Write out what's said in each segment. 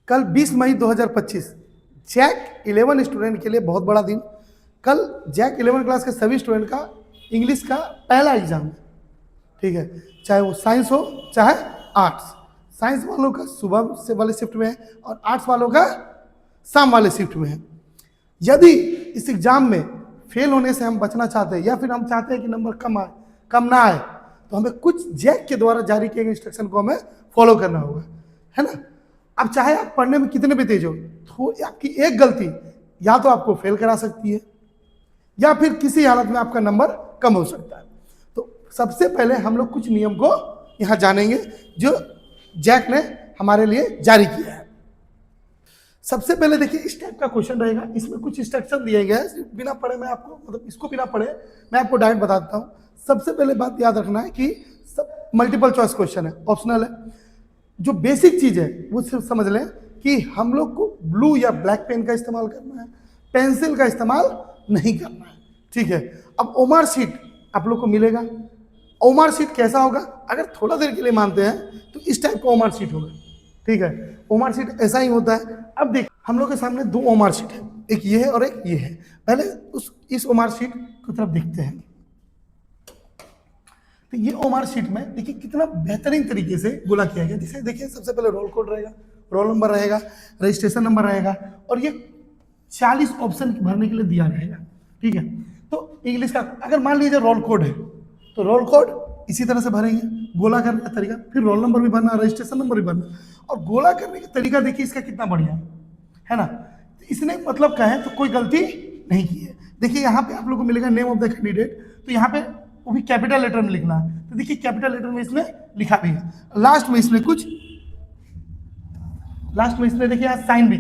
कल 20 मई 2025 Jack 11 student के लिए बहुत बड़ा दिन। कल जैक 11 क्लास के सभी स्टूडेंट का इंग्लिश का पहला एग्जाम है, ठीक है, चाहे वो साइंस हो चाहे आर्ट्स। साइंस वालों का सुबह से वाले शिफ्ट में है और आर्ट्स वालों का शाम वाले शिफ्ट में है। यदि इस एग्जाम में फेल होने से हम बचना चाहते हैं या फिर हम चाहते हैं कि नंबर कम ना आए, तो हमें कुछ जैक के द्वारा जारी किए गए इंस्ट्रक्शन को हमें फॉलो करना होगा, है ना। अब चाहे आप पढ़ने में कितने भी तेज हो, तो आपकी एक गलती या तो आपको फेल करा सकती है या फिर किसी हालत में आपका नंबर कम हो सकता है। तो सबसे पहले हम लोग कुछ नियम को यहाँ जानेंगे जो जैक ने हमारे लिए जारी किया है। सबसे पहले देखिए इस टाइप का क्वेश्चन रहेगा, इसमें कुछ इंस्ट्रक्शन दिए गए हैं, बिना पढ़े मैं आपको मतलब इसको बिना पढ़े मैं आपको डायरेक्ट बता देता हूँ। सबसे पहले बात याद रखना है कि सब मल्टीपल चॉइस क्वेश्चन है, ऑप्शनल है। जो बेसिक चीज है वो सिर्फ समझ लें कि हम लोग को ब्लू या ब्लैक पेन का इस्तेमाल करना है, पेंसिल का इस्तेमाल नहीं करना है, ठीक है। अब ओमार शीट आप लोग को मिलेगा। ओमार शीट कैसा होगा, अगर थोड़ा देर के लिए मानते हैं तो इस टाइप का ओमार शीट होगा, ठीक है। ओमार शीट ऐसा ही होता है। अब देख हम लोग के सामने दो ओमार शीट है, एक ये है और एक ये है। पहले इस ओमार शीट की तरफ देखते हैं। तो ये ओमार शीट में देखिए कितना बेहतरीन तरीके से गोला किया गया। जैसे देखिए सबसे पहले रोल कोड रहेगा, रोल नंबर रहेगा, रजिस्ट्रेशन नंबर रहेगा और ये 40 ऑप्शन भरने के लिए दिया रहेगा, ठीक है। तो इंग्लिश का अगर मान लीजिए रोल कोड है तो रोल कोड इसी तरह से भरेंगे, गोला करने का तरीका, फिर रोल नंबर भी भरना, रजिस्ट्रेशन नंबर भी भरना। और गोला करने का तरीका देखिए इसका कितना बढ़िया है ना। तो इसने मतलब क्या है तो कोई गलती नहीं की है। देखिए यहाँ पे आप लोग को मिलेगा नेम ऑफ द कैंडिडेट, तो यहाँ पे वो भी कैपिटल लेटर में लिखना है। तो देखिए कैपिटल लेटर में इसने लिखा भी है, लास्ट में इसने देखिए यहाँ साइन भी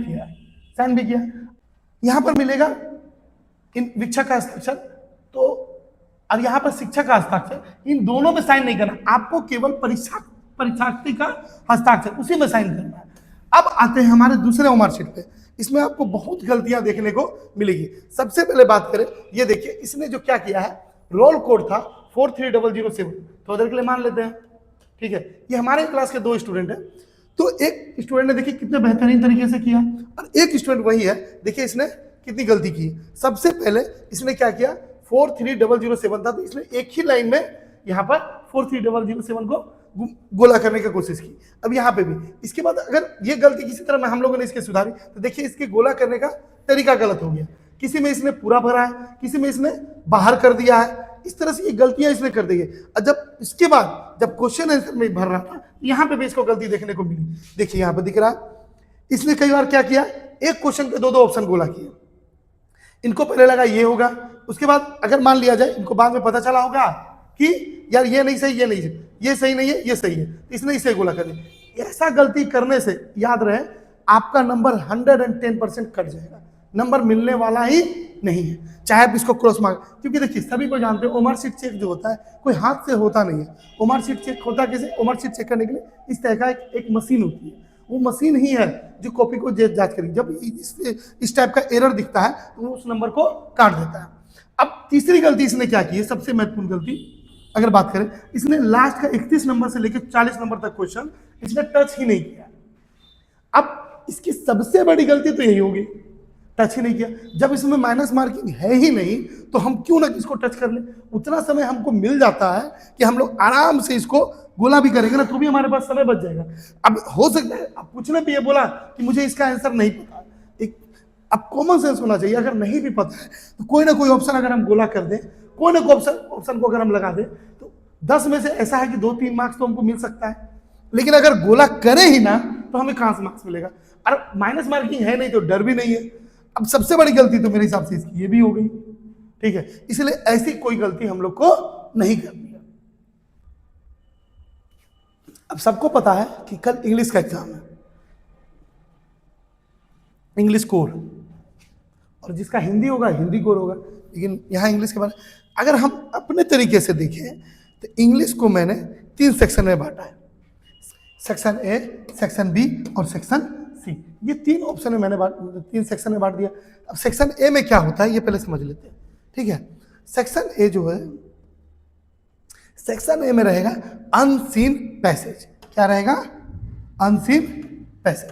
किया, यहाँ पर मिलेगा इन शिक्षक का हस्ताक्षर, तो और यहाँ पर शिक्षक का हस्ताक्षर, इन दोनों में साइन नहीं करना, आपको केवल परीक्षार्थी का हस्ताक्षर उसी में साइन करना है। अब आते हैं हमारे दूसरे ओमार शीट पे, इसमें आपको बहुत गलतियां देखने को मिलेगी। सबसे पहले बात करें, ये देखिए इसने जो क्या किया है, रोल कोड था 43007, थोड़ी देर के लिए मान लेते हैं, ठीक है। ये हमारे क्लास के 2 स्टूडेंट हैं, तो एक स्टूडेंट ने देखिए कितने बेहतरीन तरीके से किया और एक स्टूडेंट वही है, देखिए इसने कितनी गलती की। सबसे पहले इसने क्या किया, 43007 था तो इसने एक ही लाइन में यहाँ पर 43007 को गोला करने की कोशिश की। अब यहाँ पे भी इसके बाद अगर ये गलती किसी तरह में हम लोगों ने इसके सुधारी तो देखिए इसके गोला करने का तरीका गलत हो गया, किसी में इसने पूरा भरा है, किसी में इसने बाहर कर दिया है, इस तरह से ये गलतियां इसने कर दी है। और जब इसके बाद जब क्वेश्चन आंसर में भर रहा था यहाँ पे भी इसको गलती देखने को मिली। देखिए यहाँ पे दिख रहा है इसने कई बार क्या किया, एक क्वेश्चन पे 2 ऑप्शन गोला किए। इनको पहले लगा ये होगा, उसके बाद अगर मान लिया जाए इनको बाद में पता चला होगा कि यार ये नहीं सही, ये नहीं सही, ये सही नहीं है, ये सही है, इसने इसे गोला कर दिया। ऐसा गलती करने से याद रहे आपका नंबर 110% कट जाएगा, नंबर मिलने वाला ही नहीं है, चाहे आप इसको क्रॉस मार्क। क्योंकि देखिए सभी को जानते हैं ओमार शीट चेक जो होता है कोई हाथ से होता नहीं है। ओमार शीट चेक होता कैसे, ओमार शीट चेक करने के लिए इस तरह का एक मशीन होती है, वो मशीन ही है जो कॉपी को जांच करेगी। जब इस टाइप का एरर दिखता है तो वो उस नंबर को काट देता है। अब तीसरी गलती इसने क्या की है, सबसे महत्वपूर्ण गलती अगर बात करें, इसने लास्ट का 31 नंबर से लेकर 40 नंबर तक क्वेश्चन इसने टच ही नहीं किया। अब इसकी सबसे बड़ी गलती तो यही होगी, टच ही नहीं किया। जब इसमें माइनस मार्किंग है ही नहीं तो हम क्यों ना इसको टच कर लें, उतना समय हमको मिल जाता है कि हम लोग आराम से इसको गोला भी करेंगे ना तो भी हमारे पास समय बच जाएगा। अब हो सकता है अब पूछने पे ये बोला कि मुझे इसका आंसर नहीं पता, एक अब कॉमन सेंस होना चाहिए, अगर नहीं भी पता है तो कोई ना कोई ऑप्शन अगर हम गोला कर दें, कोई ना कोई ऑप्शन को अगर हम लगा दें तो 10 में से ऐसा है कि 2-3 मार्क्स तो हमको मिल सकता है। लेकिन अगर गोला करे ही ना तो हमें कहां से मार्क्स मिलेगा, और माइनस मार्किंग है नहीं तो डर भी नहीं है। अब सबसे बड़ी गलती तो मेरे हिसाब से इसकी ये भी हो गई, ठीक है। इसलिए ऐसी कोई गलती हम लोग को नहीं करनी है। अब सबको पता है कि कल इंग्लिश का एग्जाम है, इंग्लिश कोर, और जिसका हिंदी होगा हिंदी कोर होगा। लेकिन यहाँ इंग्लिश के बारे में अगर हम अपने तरीके से देखें तो इंग्लिश को मैंने 3 सेक्शन में बांटा है, सेक्शन ए, सेक्शन बी और सेक्शन सी। ये 3 ऑप्शन में मैंने 3 सेक्शन में बांट दिया। अब सेक्शन ए में क्या होता है ये पहले समझ लेते हैं, ठीक है। सेक्शन ए जो है, सेक्शन ए में रहेगा अनसीन पैसेज। क्या रहेगा, अनसीन पैसेज।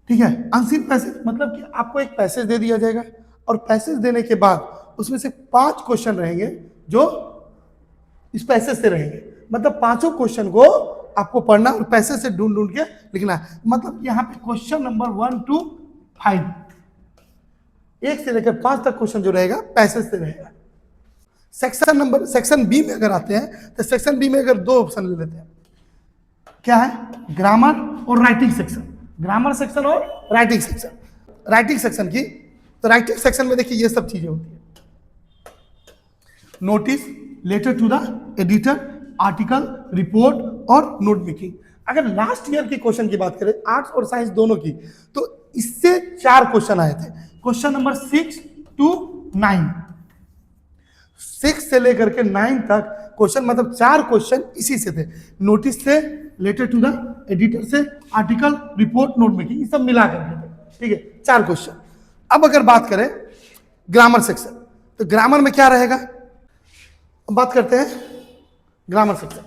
ठीक है। अनसीन पैसेज मतलब कि आपको एक पैसेज दे दिया जाएगा और पैसेज देने के बाद उसमें से 5 क्वेश्चन रहेंगे जो इस पैसेज से रहेंगे, मतलब 5 क्वेश्चन को आपको पढ़ना और पैसेज से ढूंढ ढूंढ के लिखना है। मतलब यहाँ पे क्वेश्चन नंबर 1 to 5, 1 से लेकर 5 तक क्वेश्चन जो रहेगा पैसेज से रहेगा। सेक्शन बी में अगर आते हैं तो सेक्शन बी में अगर 2 ऑप्शन ले लेते हैं, क्या है, ग्रामर और राइटिंग सेक्शन, ग्रामर सेक्शन और राइटिंग सेक्शन। राइटिंग सेक्शन की तो राइटिंग सेक्शन में देखिए ये सब चीजें होती है, notice, letter to the editor, article, report और नोट मेकिंग। अगर लास्ट ईयर के क्वेश्चन की बात करें आर्ट्स और साइंस दोनों की, तो इससे 4 क्वेश्चन आए थे, क्वेश्चन नंबर 6 to 9, 6 से लेकर के 9 तक क्वेश्चन, मतलब 4 क्वेश्चन इसी से थे, नोटिस से, लेटर टू द एडिटर से, आर्टिकल, रिपोर्ट, नोट मेकिंग, ये सब मिला करके थे, ठीक है, 4 क्वेश्चन। अब अगर बात करें ग्रामर सेक्शन, तो ग्रामर में क्या रहेगा, अब बात करते हैं ग्रामर सेक्शन।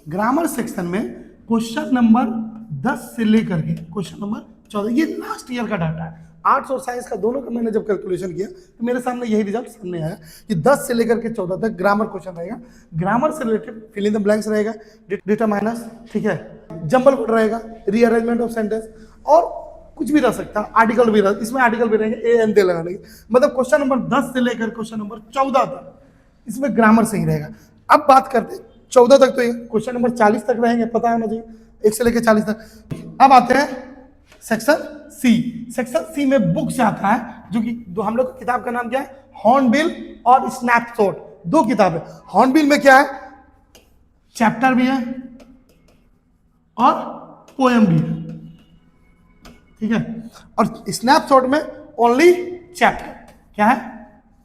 ग्रामर सेक्शन में क्वेश्चन नंबर 10 से लेकर के क्वेश्चन नंबर 14, ये लास्ट ईयर का डाटा है, आर्ट्स और साइंस का दोनों का मैंने जब कैलकुलेशन किया तो मेरे सामने यही रिजल्ट सामने आया कि 10 से लेकर के 14 तक ग्रामर क्वेश्चन रहेगा। ग्रामर से related fill in the blanks रहेगा, डिटरमाइनर्स, ठीक है, जंबल वर्ड रहेगा, रीअरेंजमेंट ऑफ सेंटेंस, और कुछ भी रह सकता है, आर्टिकल भी रह, इसमें आर्टिकल भी रहेंगे, ए एंड दे लगाने के, मतलब क्वेश्चन नंबर 10 से लेकर क्वेश्चन नंबर 14 तक इसमें ग्रामर से ही रहेगा। अब बात करते हैं 14 तक, तो ये क्वेश्चन नंबर 40 तक रहेंगे, पता होना चाहिए, 1 से लेकर 40 तक। अब आते हैं सेक्शन सी। सेक्शन सी में बुक से आता है, जो कि हम लोग की किताब का नाम क्या है, हॉर्नबिल और स्नैपशॉट, 2 किताब है। हॉर्नबिल में क्या है, चैप्टर भी है और पोएम भी है, ठीक है, और स्नैपशॉट में ओनली चैप्टर, क्या है,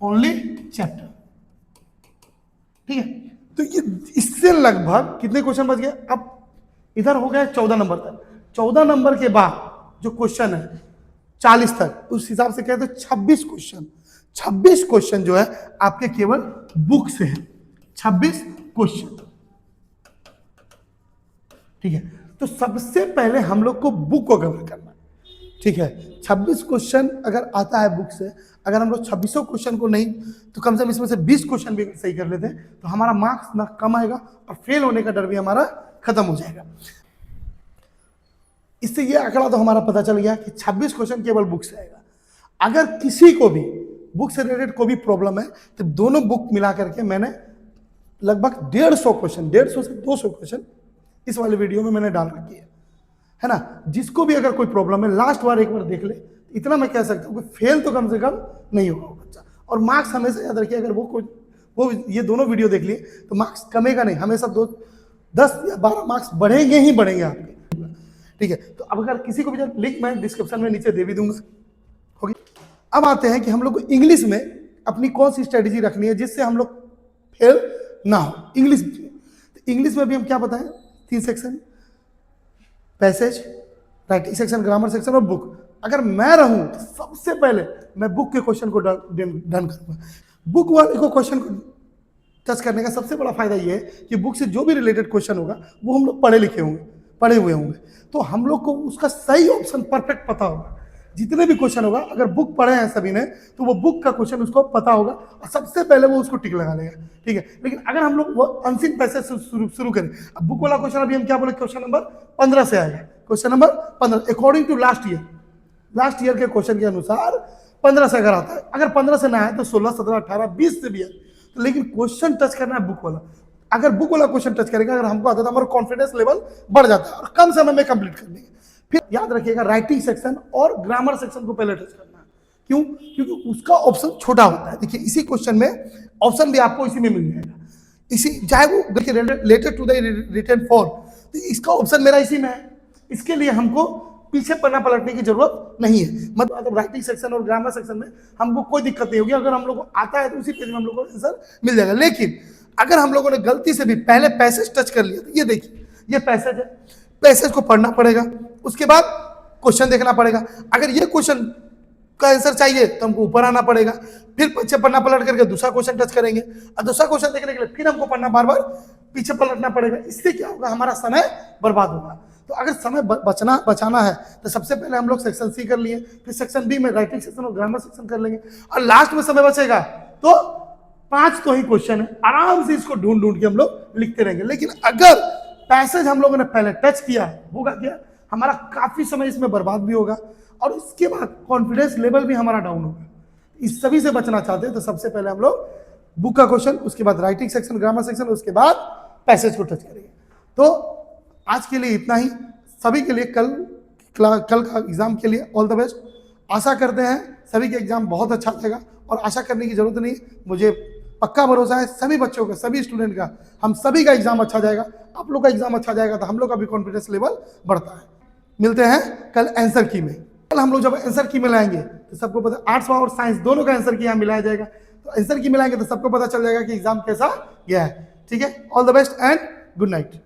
ओनली चैप्टर, ठीक है। तो ये इससे लगभग कितने क्वेश्चन बच गए, अब इधर हो गया 14 नंबर तक, 14 नंबर के बाद जो क्वेश्चन है 40 तक, उस हिसाब से कहते हैं 26 क्वेश्चन, 26 क्वेश्चन जो है आपके केवल बुक से है, 26 क्वेश्चन, ठीक है। तो सबसे पहले हम लोग को बुक को कवर करना है, ठीक है। 26 क्वेश्चन अगर आता है बुक से, अगर हम लोग 26 क्वेश्चन को नहीं तो कम से कम इसमें से 20 क्वेश्चन भी सही कर लेते हैं तो हमारा मार्क्स ना कम आएगा और फेल होने का डर भी हमारा खत्म हो जाएगा। इससे ये आंकड़ा तो हमारा पता चल गया कि 26 क्वेश्चन केवल बुक से आएगा। अगर किसी को भी बुक से रिलेटेड कोई भी प्रॉब्लम है तो दोनों बुक मिला करके मैंने लगभग 150 क्वेश्चन, 150 से 200 क्वेश्चन इस वाले वीडियो में मैंने डाल रखी है ना। जिसको भी अगर कोई प्रॉब्लम है लास्ट बार एक बार देख ले, इतना मैं कह सकता हूँ कि फेल तो कम से कम नहीं होगा वो बच्चा। और मार्क्स हमेशा याद रखिए, अगर वो ये दोनों वीडियो देख लिए तो मार्क्स कमेगा नहीं, हमेशा 10 या 12 मार्क्स बढ़ेंगे ही बढ़ेंगे आपके, ठीक है। तो अब अगर किसी को भी, लिंक मैं डिस्क्रिप्शन में नीचे दे भी दूंगा, होगी। अब आते हैं कि हम लोग को इंग्लिश में अपनी कौन सी स्ट्रेटेजी रखनी है जिससे हम लोग फेल ना हो इंग्लिश में। तो इंग्लिश में भी हम क्या बताएं, 3 section, passage, writing section, grammar section और बुक। अगर मैं रहूं तो सबसे पहले मैं बुक के क्वेश्चन को डन करूंगा। बुक वाले को क्वेश्चन को टच करने का सबसे बड़ा फायदा ये है कि बुक से जो भी रिलेटेड क्वेश्चन होगा वो हम लोग पढ़े हुए होंगे, तो हम लोग को उसका सही ऑप्शन परफेक्ट पता होगा। जितने भी क्वेश्चन होगा, अगर बुक पढ़े हैं सभी ने तो वो बुक का क्वेश्चन उसको पता होगा और सबसे पहले वो उसको टिक लगा लेगा, ठीक है। लेकिन अगर हम लोग वो अनसीन पैसेज से शुरू करें, अब बुक वाला क्वेश्चन अभी हम क्या बोले, क्वेश्चन नंबर 15 से आएगा, question number 15 according to last year के क्वेश्चन के अनुसार 15 से अगर आता है, अगर 15 से ना आए तो 16, 17, 18, 20 से भी है, तो लेकिन क्वेश्चन टच करना है बुक वाला। अगर बुक वाला क्वेश्चन टच करेगा, अगर हमको आता है तो हमारा कॉन्फिडेंस लेवल बढ़ जाता है और कम समय में कंप्लीट कर देंगे। फिर याद रखिएगा राइटिंग सेक्शन और ग्रामर सेक्शन को पहले टच करना है, क्यों, क्योंकि उसका ऑप्शन छोटा होता है। देखिए इसी क्वेश्चन में ऑप्शन भी आपको इसी में मिल जाएगा, इसी, चाहे वो देखिए related to the written for, तो इसका ऑप्शन मेरा इसी में है। इसके लिए हमको पीछे पन्ना पलटने की जरूरत नहीं है, मतलब राइटिंग सेक्शन और ग्रामर सेक्शन में हमको कोई दिक्कत नहीं होगी। अगर हम लोग को आता है तो उसी पेज में हम लोग को आंसर मिल जाएगा। लेकिन अगर हम लोगों ने गलती से भी पहले पैसेज टच कर लिया, तो ये देखिए ये पैसेज है, पैसेज को पढ़ना पड़ेगा, उसके बाद क्वेश्चन देखना पड़ेगा। अगर ये क्वेश्चन का आंसर चाहिए तो हमको ऊपर आना पड़ेगा, फिर पीछे पन्ना पलट करके दूसरा क्वेश्चन टच करेंगे और दूसरा क्वेश्चन देखने के लिए फिर हमको पन्ना बार बार पीछे पलटना पड़ेगा। इससे क्या होगा, हमारा समय बर्बाद होगा। तो अगर समय बचाना है तो सबसे पहले हम लोग सेक्शन सी कर लिए, फिर सेक्शन बी में राइटिंग सेक्शन और ग्रामर सेक्शन कर लेंगे, और लास्ट में समय बचेगा तो 5 तो ही क्वेश्चन है, आराम से इसको ढूंढ ढूंढ के हम लोग लिखते रहेंगे। लेकिन अगर पैसेज हम लोगों ने पहले टच किया, होगा क्या, हमारा काफी समय इसमें बर्बाद भी होगा और इसके बाद कॉन्फिडेंस लेवल भी हमारा डाउन होगा। इस सभी से बचना चाहते हैं तो सबसे पहले हम लोग बुक का क्वेश्चन, उसके बाद राइटिंग सेक्शन, ग्रामर सेक्शन, उसके बाद पैसेज को टच करेंगे। तो आज के लिए इतना ही। सभी के लिए कल का एग्जाम के लिए ऑल द बेस्ट। आशा करते हैं सभी के एग्जाम बहुत अच्छा जाएगा, और आशा करने की जरूरत नहीं, मुझे पक्का भरोसा है सभी बच्चों का, सभी स्टूडेंट का, हम सभी का एग्जाम अच्छा जाएगा। आप लोग का एग्जाम अच्छा जाएगा तो हम लोग का भी कॉन्फिडेंस लेवल बढ़ता है। मिलते हैं कल आंसर की में। कल हम लोग जब आंसर की में लाएंगे तो सबको पता, आर्ट्स और साइंस दोनों का आंसर की यहाँ मिलाया जाएगा, तो आंसर की मिलाएंगे तो सबको पता चल जाएगा कि एग्जाम कैसा गया है। ठीक है, all the best and good night.